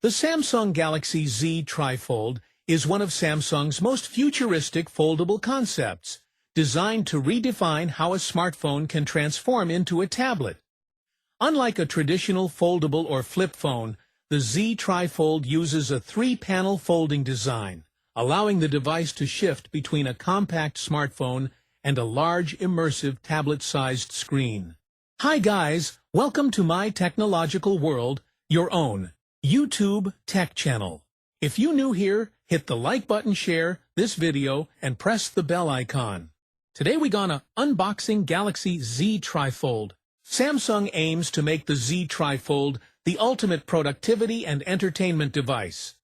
The Samsung Galaxy Z Trifold is one of Samsung's most futuristic foldable concepts, designed to redefine how a smartphone can transform into a tablet. Unlike a traditional foldable or flip phone, the Z Trifold uses a three-panel folding design, allowing the device to shift between a compact smartphone and a large, immersive tablet-sized screen. Hi guys, welcome to my technological world, your own YouTube tech channel. If you new here, hit the like button, share this video, and press the bell icon. Today we gonna unboxing Galaxy Z Trifold. Samsung aims to make the Z Trifold the ultimate productivity and entertainment device.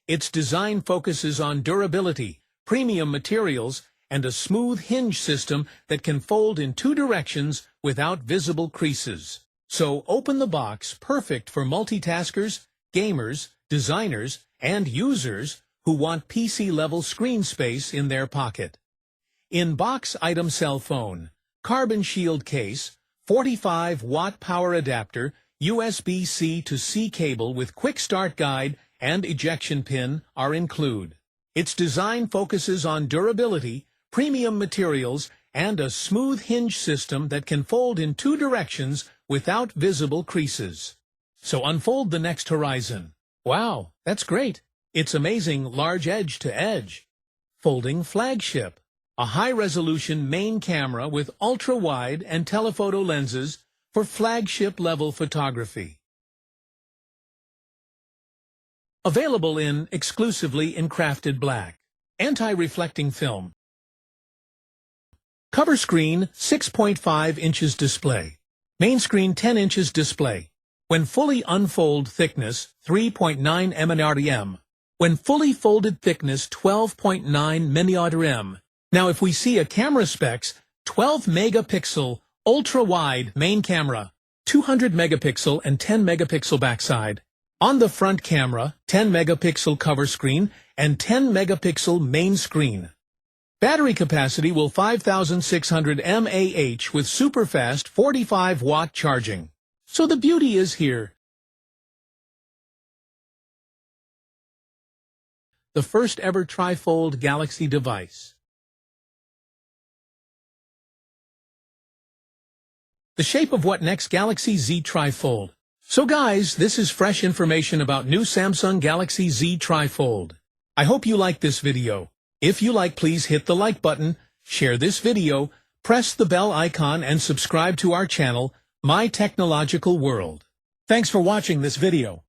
Its design focuses on durability, premium materials, and a smooth hinge system that can fold in two directions without visible creases. So open the box, perfect for multitaskers, gamers, designers, and users who want PC-level screen space in their pocket. In-box item: cell phone, carbon shield case, 45-watt power adapter, USB-C to C cable with quick start guide and ejection pin are included. Its design focuses on durability, premium materials, and a smooth hinge system that can fold in two directions without visible creases. So unfold the next horizon. Wow, that's great. It's amazing large edge-to-edge. Folding Flagship, a high-resolution main camera with ultra-wide and telephoto lenses for flagship-level photography. Available exclusively in crafted black. Anti-reflecting film. Cover screen 6.5 inches display. Main screen 10 inches display. When fully unfold, thickness 3.9 mm. When fully folded, thickness 12.9 mm. Now if we see a camera specs, 12 megapixel ultra-wide main camera, 200 megapixel and 10 megapixel backside. On the front camera, 10 megapixel cover screen and 10 megapixel main screen. Battery capacity will 5,600 mAh with super-fast 45-watt charging. So the beauty is here. The first ever trifold Galaxy device. The shape of what next: Galaxy Z Trifold. So guys, this is fresh information about new Samsung Galaxy Z Trifold. I hope you like this video. If you like, please hit the like button, share this video, press the bell icon, and subscribe to our channel, My Technological World. Thanks for watching this video.